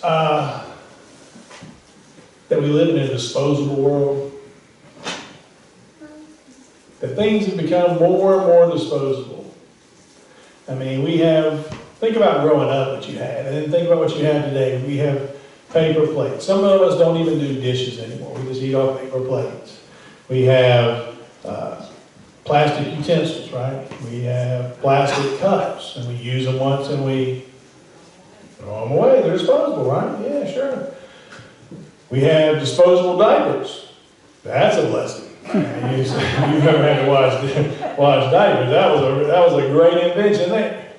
That we live in a disposable world. That things have become more and more disposable. I mean, think about growing up what you had, and then think about what you have today. We have paper plates. Some of us don't even do dishes anymore. We just eat off paper plates. We have plastic utensils, right? We have plastic cups, and we use them once and we throw them away. They're disposable, right? Yeah, sure. We have disposable diapers. That's a blessing. You've never had to wash diapers. That was a great invention there.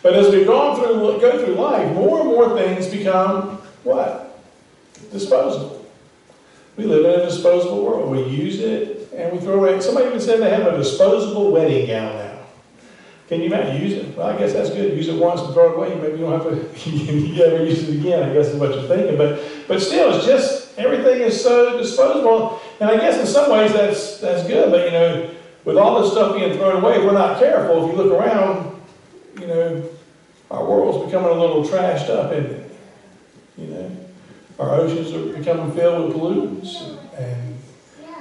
But as we go through life, more and more things become what? Disposable. We live in a disposable world. We use it and we throw it away. Somebody even said they have a disposable wedding gown now. Can you imagine? Use it? Well, I guess that's good. Use it once and throw it away. Maybe you don't have to you ever use it again, I guess is what you're thinking. But still, it's just, everything is so disposable. And I guess in some ways that's good. But, with all this stuff being thrown away, if we're not careful, if you look around, our world's becoming a little trashed up, isn't it? Our oceans are becoming filled with pollutants. And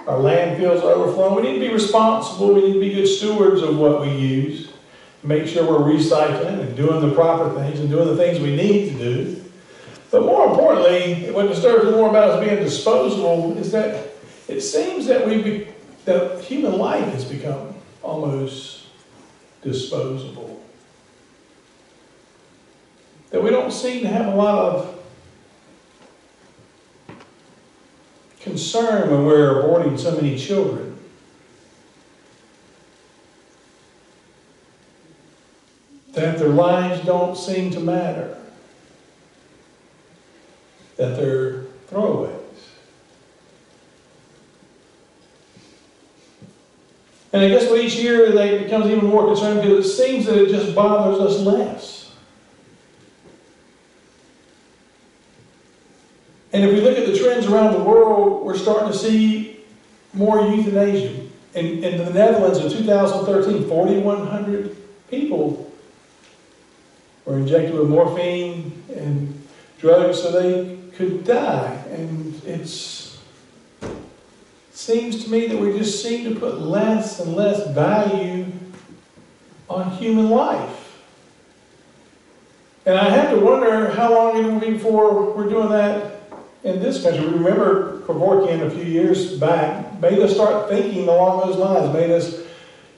our landfills are overflowing. We need to be responsible. We need to be good stewards of what we use. Make sure we're recycling and doing the proper things and doing the things we need to do. But more importantly, what disturbs me more about us being disposable is that it seems that that human life has become almost disposable. That we don't seem to have a lot of concern when we're aborting so many children. That their lives don't seem to matter. That they're throwaways. And I guess with each year it becomes even more concerned because it seems that it just bothers us less. And if we look at the trends around the world, we're starting to see more euthanasia. In the Netherlands in 2013, 4,100 people were injected with morphine and drugs so they could die. And it seems to me that we just seem to put less and less value on human life. And I have to wonder how long it will be before we're doing that in this country. We remember Kevorkian a few years back made us start thinking along those lines,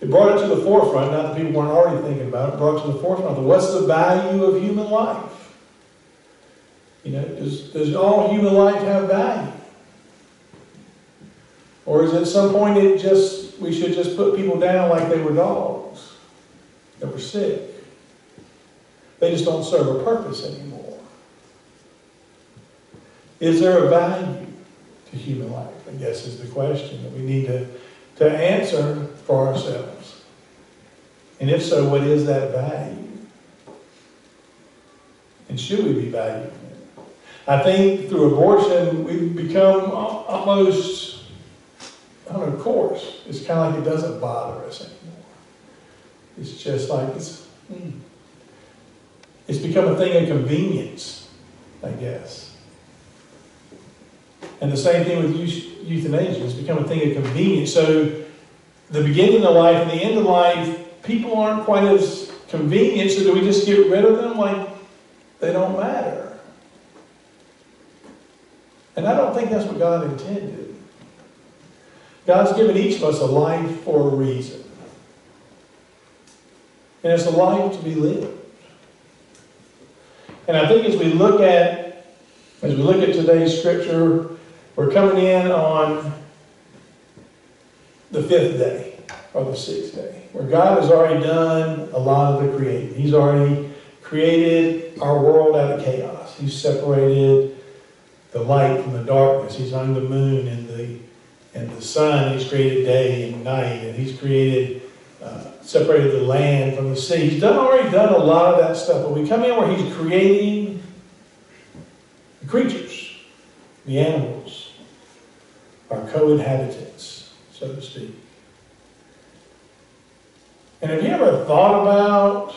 it brought it to the forefront, not that people weren't already thinking about it, brought it to the forefront of what's the value of human life? Does all human life have value? Or is it at some point we should just put people down like they were dogs that were sick? They just don't serve a purpose anymore. Is there a value to human life? I guess is the question that we need to answer for ourselves. And if so, what is that value? And should we be valuing it? I think through abortion, we've become almost, coarse. It's kind of like it doesn't bother us anymore. It's just like, it's become a thing of convenience, I guess. And the same thing with euthanasia. It's become a thing of convenience. So the beginning of life and the end of life, people aren't quite as convenient, so do we just get rid of them like they don't matter? And I don't think that's what God intended. God's given each of us a life for a reason. And it's a life to be lived. And I think as we look at today's scripture, we're coming in on the fifth day, or the sixth day, where God has already done a lot of the creating. He's already created our world out of chaos. He's separated the light from the darkness. He's hung the moon and the sun. He's created day and night, and He's separated the land from the sea. He's already done a lot of that stuff, but we come in where He's creating the creatures, the animals, our co-inhabitants, so to speak. And have you ever thought about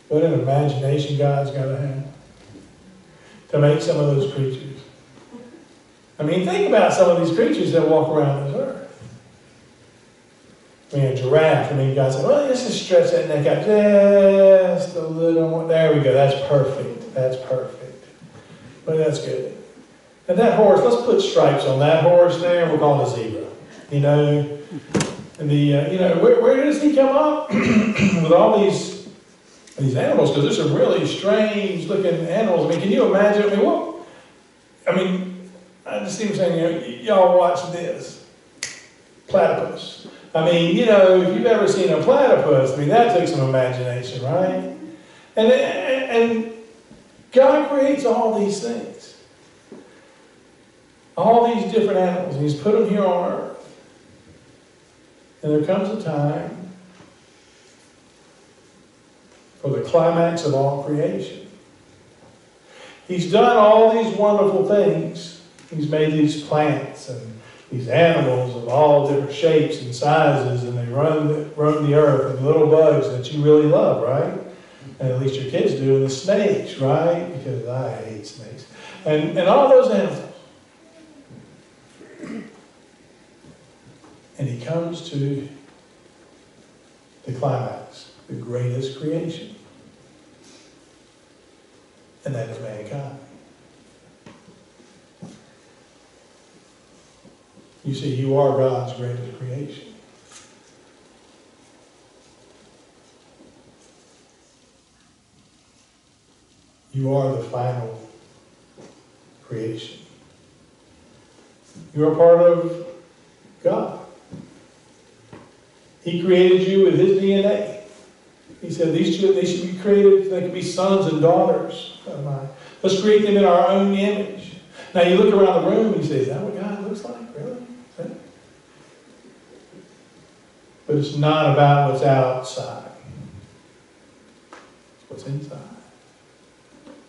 what an imagination God's got to have? to make some of those creatures. I mean, think about some of these creatures that walk around this earth. I mean, a giraffe. I mean, God said, well, let's just stretch that neck out just a little more. There we go. That's perfect. That's perfect. Well, that's good. And that horse, let's put stripes on that horse there. We'll call it a zebra. You know, and where does he come up with all these animals? Because there's some really strange looking animals. I mean, can you imagine? I just seem saying, y'all watch this. Platypus. I mean, if you've ever seen a platypus, I mean, that takes some imagination, right? And God creates all these things. All these different animals. And He's put them here on earth. And there comes a time for the climax of all creation. He's done all these wonderful things. He's made these plants and these animals of all different shapes and sizes, and they roam the earth, and little bugs that you really love, right? And at least your kids do, and the snakes, right? Because I hate snakes. And all those animals. And He comes to the climax, the greatest creation. And that is mankind. You see, you are God's greatest creation. You are the final creation. You are part of God. He created you with His DNA. He said they should be created, they could be sons and daughters of mine. Let's create them in our own image. Now you look around the room and you say, is that what God looks like? Really? But it's not about what's outside. It's what's inside.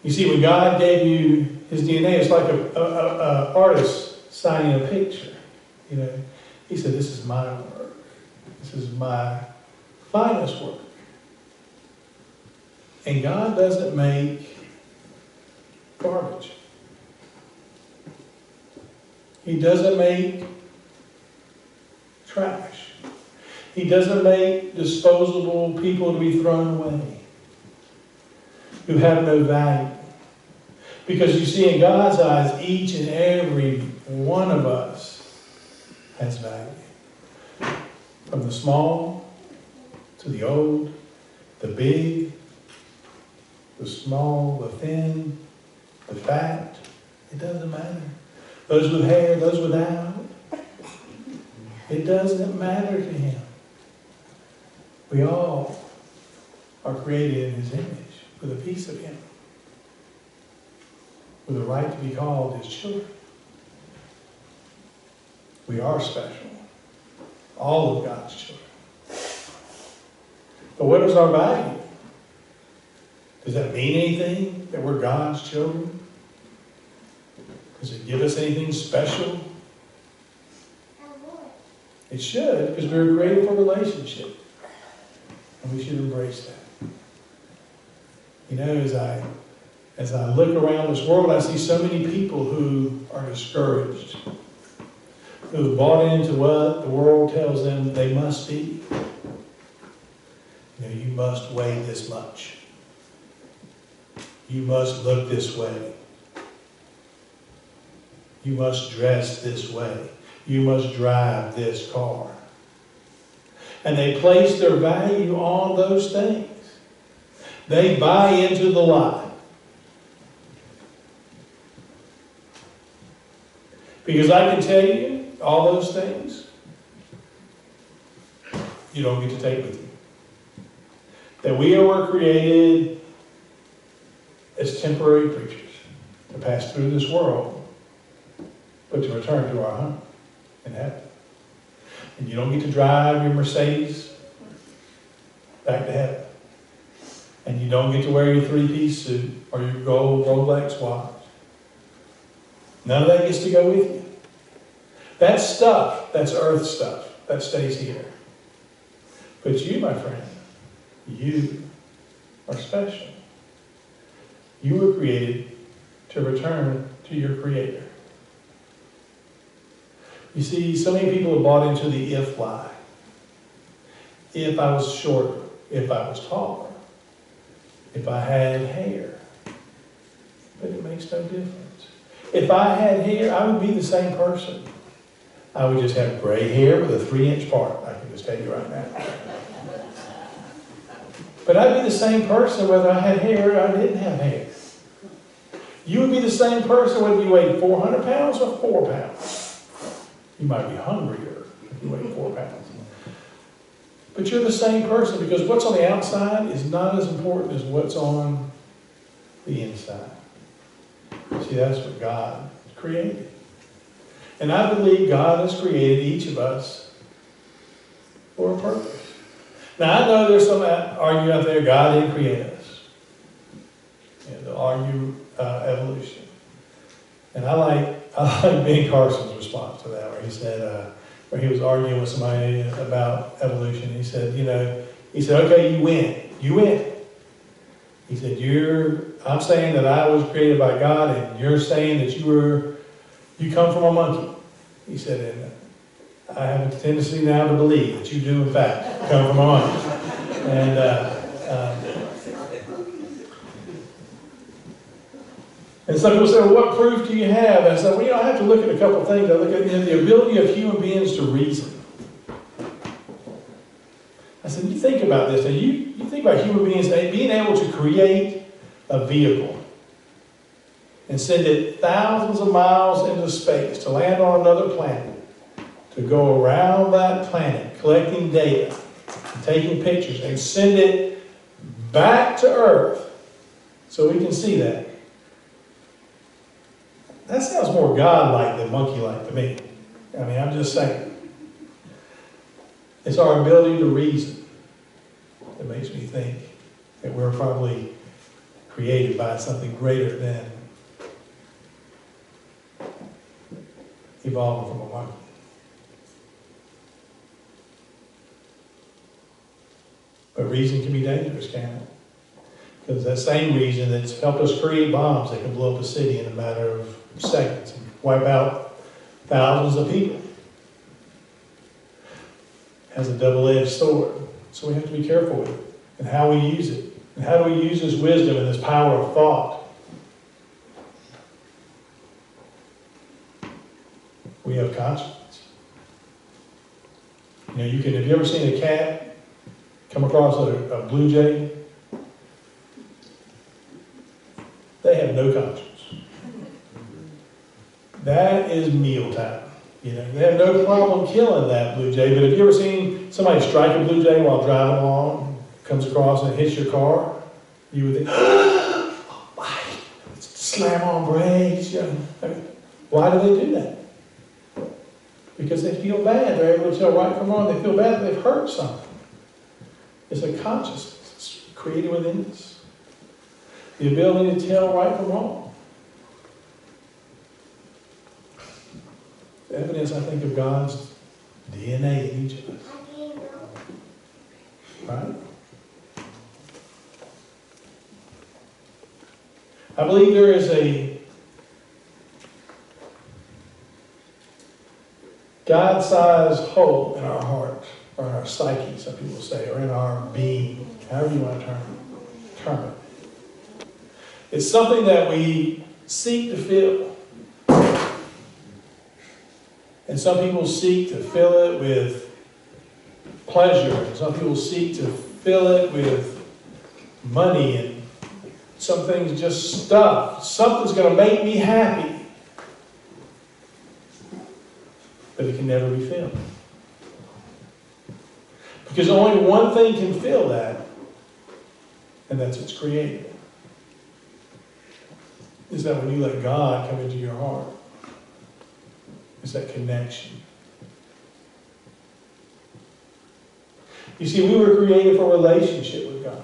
You see, when God gave you His DNA, it's like a artist signing a picture. He said, this is my work. This is my finest work. And God doesn't make garbage. He doesn't make trash. He doesn't make disposable people to be thrown away, who have no value. Because you see, in God's eyes, each and every one of us has value. From the small to the old, the big, the small, the thin, the fat, it doesn't matter. Those with hair, those without, it doesn't matter to Him. We all are created in His image with a piece of Him, with a right to be called His children. We are special. All of God's children. But what is our value? Does that mean anything that we're God's children? Does it give us anything special? It should, because we were created for relationship. And we should embrace that. As I look around this world, I see so many people who are discouraged, who have bought into what the world tells them they must be. You must weigh this much. You must look this way. You must dress this way. You must drive this car. And they place their value on those things. They buy into the lie. Because I can tell you, all those things, you don't get to take with you. That we were created as temporary creatures to pass through this world, but to return to our home in heaven. And you don't get to drive your Mercedes back to heaven. And you don't get to wear your three-piece suit or your gold Rolex watch. None of that gets to go with you. That stuff, that's earth stuff, that stays here. But you, my friend, you are special. You were created to to return to your Creator. You see, so many people have bought into the if lie. If I was shorter, if I was taller, if I had hair. But it makes no difference. If I had hair, I would be the same person. I would just have gray hair with a 3-inch part. I can just tell you right now. But I'd be the same person whether I had hair or I didn't have hair. You would be the same person whether you weighed 400 pounds or 4 pounds. You might be hungrier if you weigh 4 pounds. But you're the same person because what's on the outside is not as important as what's on the inside. See, that's what God created. And I believe God has created each of us for a purpose. Now, I know there's some argument out there, God didn't create us. They'll argue evolution. And I like Ben Carson's response to that, where he said, where he was arguing with somebody about evolution. He said, okay, you win. You win. He said, I'm saying that I was created by God, and you're saying that you come from a monkey. He said, and I have a tendency now to believe that you do, in fact, come from a monkey. And some people say, well, what proof do you have? And I said, well, I have to look at a couple of things. I look at the ability of human beings to reason. I said, you think about this. Now, you think about human beings being able to create a vehicle and send it thousands of miles into space to land on another planet, to go around that planet collecting data, taking pictures, and send it back to Earth so we can see that. That sounds more God-like than monkey-like to me. I mean, I'm just saying. It's our ability to reason that makes me think that we're probably created by something greater than evolving from a monkey. But reason can be dangerous, can't it? Because that same reason that's helped us create bombs that can blow up a city in a matter of seconds and wipe out thousands of people has a double-edged sword. So we have to be careful with it and how we use it. And how do we use this wisdom and this power of thought? We have conscience. Have you ever seen a cat come across a blue jay? They have no conscience. That is mealtime. They have no problem killing that blue jay, but have you ever seen somebody strike a blue jay while driving along, comes across and hits your car? You would think, oh, why? Slam on brakes. Why do they do that? Because they feel bad. They're able to tell right from wrong. They feel bad that they've hurt something. It's a consciousness. It's created within us. The ability to tell right from wrong. The evidence, I think, of God's DNA in each of us. Right? I believe there is a God-sized hole in our heart, or in our psyche, some people say, or in our being, however you want to term it. It's something that we seek to fill. And some people seek to fill it with pleasure. And some people seek to fill it with money. And some things just stuff. Something's going to make me happy. But it can never be filled. Because only one thing can fill that. And that's its creator. Is that when you let God come into your heart. It's that connection. You see, we were created for a relationship with God.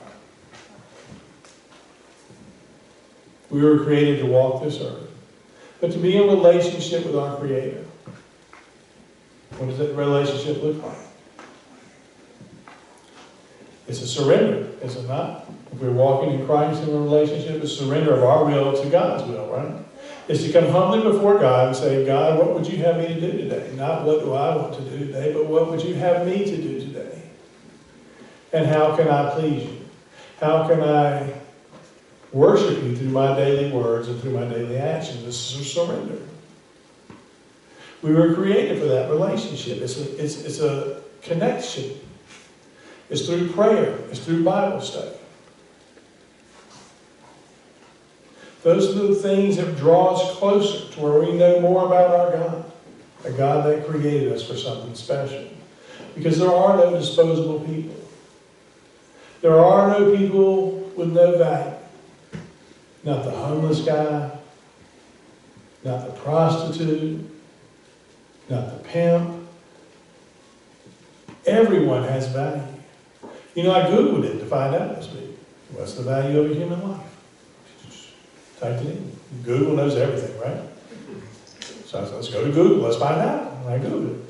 We were created to walk this earth. But to be in relationship with our Creator. What does that relationship look like? It's a surrender, is it not? If we're walking in Christ in a relationship, it's surrender of our will to God's will, right? It's to come humbly before God and say, God, what would you have me to do today? Not what do I want to do today, but what would you have me to do today? And how can I please you? How can I worship you through my daily words and through my daily actions? This is a surrender. We were created for that relationship. It's a connection. It's through prayer. It's through Bible study. Those are the things that draw us closer to where we know more about our God. A God that created us for something special. Because there are no disposable people. There are no people with no value. Not the homeless guy, not the prostitute, not the pimp. Everyone has value. You know, I Googled it to find out this week. What's the value of a human life? Typed it in. Google knows everything, right? So I said, let's go to Google, let's find out. And I Googled it.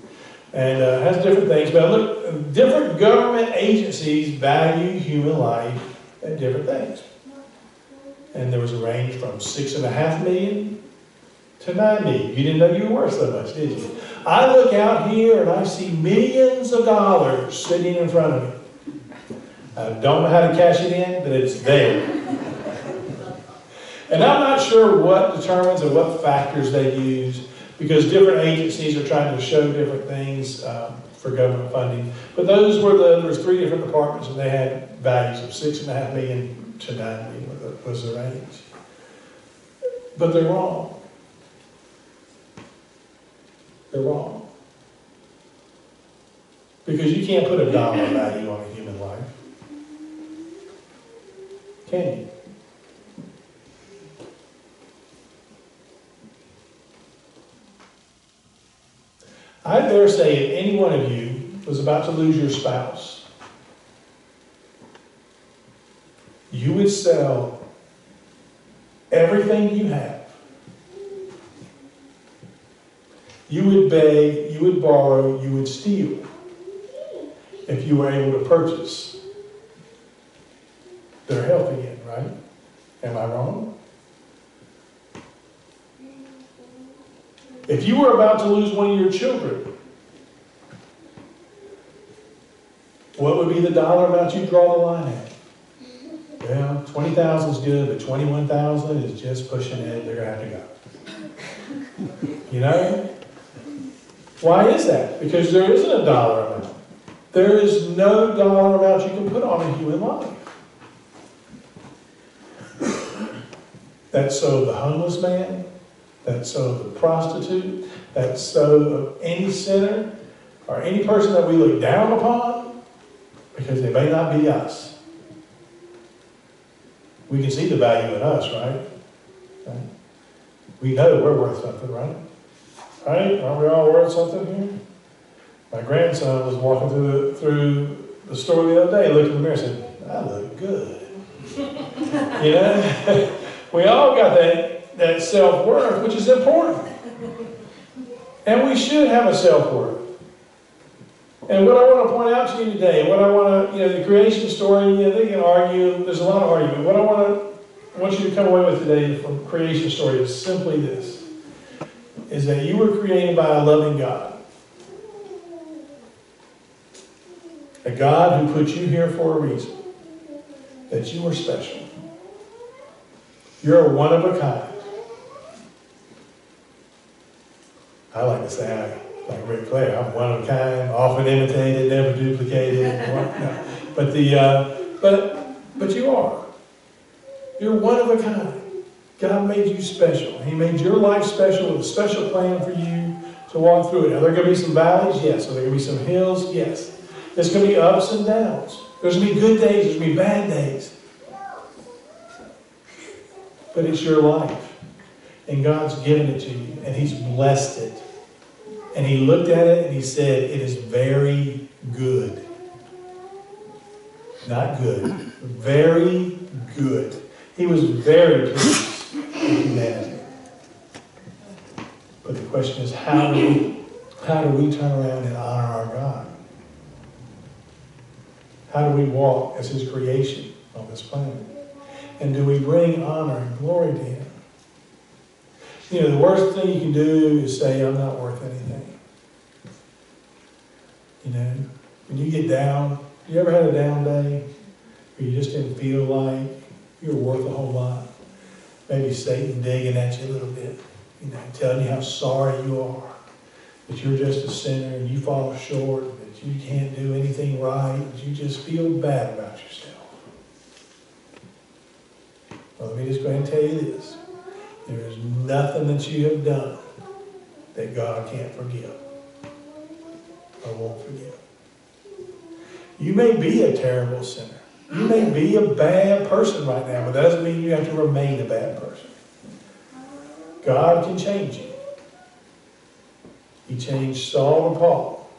And it has different things, but look, different government agencies value human life at different things. And there was a range from 6.5 million to 9 million. You didn't know you were worth so much, did you? I look out here and I see millions of dollars sitting in front of me. I don't know how to cash it in, but it's there. And I'm not sure what determines and what factors they use, because different agencies are trying to show different things for government funding. But those were there was 3 different departments, and they had values of 6.5 million to 9 million was the range. But they're wrong. They're wrong. Because you can't put a dollar value on a human life. Can you? I dare say if any one of you was about to lose your spouse, you would sell everything you have. You would beg, you would borrow, you would steal if you were able to purchase their health again, right? Am I wrong? If you were about to lose one of your children, what would be the dollar amount you draw the line at? Well, 20,000 is good, but 21,000 is just pushing it. They're going to have to go. You know? Why is that? Because there isn't a dollar amount. There is no dollar amount you can put on a human life. That's so of the homeless man. That's so of the prostitute. That's so of any sinner or any person that we look down upon, because they may not be us. We can see the value in us, right? We know we're worth something, right? Right? Aren't we all worth something here? My grandson was walking through the store the other day, looked in the mirror and said, I look good. You know? We all got that self-worth, which is important. And we should have a self-worth. And what I want to point out to you today, what I want to, the creation story, they can argue, there's a lot of argument. What I want you to come away with today from creation story is simply this, is that you were created by a loving God. A God who put you here for a reason. That you are special. You're one of a kind. I like to say, like Rick Clair, I'm one of a kind, often imitated, never duplicated. No. But you are. You're one of a kind. God made you special. He made your life special with a special plan for you to walk through it. Are there going to be some valleys? Yes. Are there going to be some hills? Yes. There's going to be ups and downs. There's going to be good days. There's going to be bad days. But it's your life. And God's given it to you. And He's blessed it. And He looked at it and He said, it is very good. Not good. Very good. He was very pleased with humanity. But the question is, how do we turn around and honor our God? How do we walk as His creation on this planet? And do we bring honor and glory to Him? You know, the worst thing you can do is say, I'm not worth anything. You know, when you get down, you ever had a down day where you just didn't feel like you were worth a whole lot? Maybe Satan digging at you a little bit, you know, telling you how sorry you are, that you're just a sinner and you fall short, that you can't do anything right, that you just feel bad about yourself. Well, let me just go ahead and tell you this. There is nothing that you have done that God can't forgive or won't forgive. You may be a terrible sinner. You may be a bad person right now, but that doesn't mean you have to remain a bad person. God can change you. He changed Saul to Paul.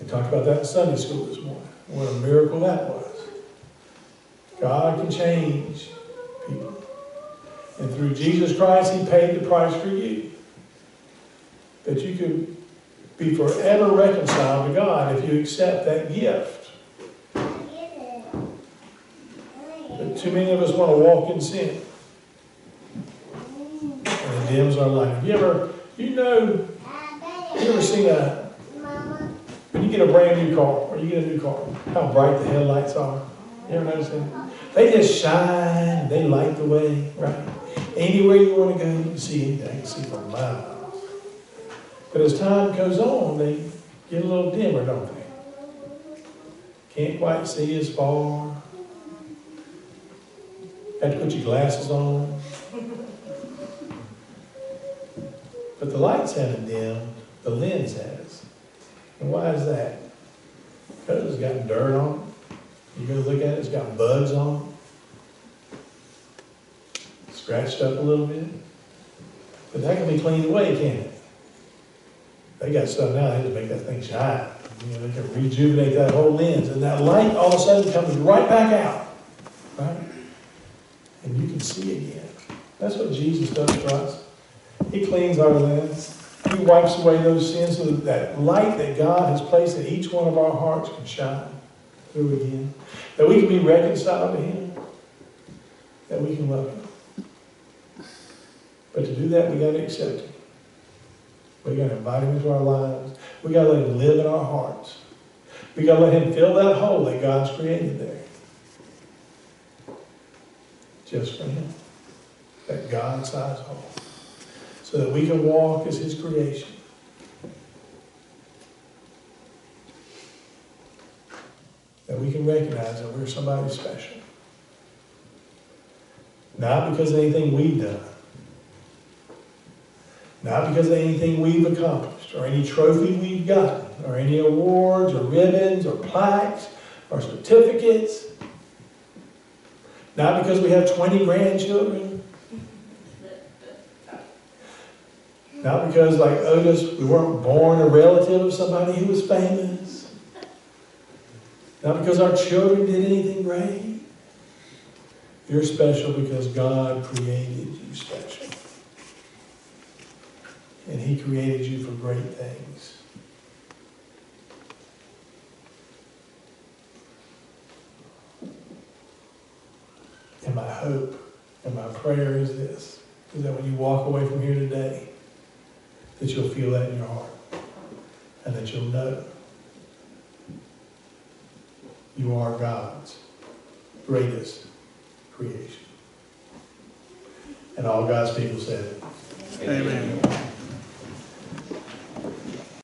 We talked about that in Sunday school this morning. What a miracle that was. God can change people. And through Jesus Christ, He paid the price for you. That you could be forever reconciled to God if you accept that gift. But too many of us want to walk in sin. And it dims our life. You ever seen when you get a brand new car, or you get a new car, how bright the headlights are? You ever notice that? They just shine, they light the way, right? Anywhere you want to go, you can see anything. You can see for miles. But as time goes on, they get a little dimmer, don't they? Can't quite see as far. Have to put your glasses on. But the lights haven't dimmed, the lens has. And why is that? Because it's got dirt on it. You go look at it, it's got bugs on it. Scratched up a little bit. But that can be cleaned away, can't it? They got stuff now, they just make that thing shine. You know, they can rejuvenate that whole lens. And that light all of a sudden comes right back out. Right? And you can see again. That's what Jesus does for us. He cleans our lens. He wipes away those sins so that light that God has placed in each one of our hearts can shine through again. That we can be reconciled to Him. That we can love Him. But to do that, we got to accept Him. We got to invite Him into our lives. We got to let Him live in our hearts. We got to let Him fill that hole that God's created there. Just for Him. That God-sized hole. So that we can walk as His creation. That we can recognize that we're somebody special. Not because of anything we've done. Not because of anything we've accomplished, or any trophy we've gotten, or any awards, or ribbons, or plaques, or certificates. Not because we have 20 grandchildren. Not because, like Otis, we weren't born a relative of somebody who was famous. Not because our children did anything great. You're special because God created you special. And He created you for great things. And my hope and my prayer is this, is that when you walk away from here today, that you'll feel that in your heart. And that you'll know you are God's greatest creation. And all God's people said, Amen.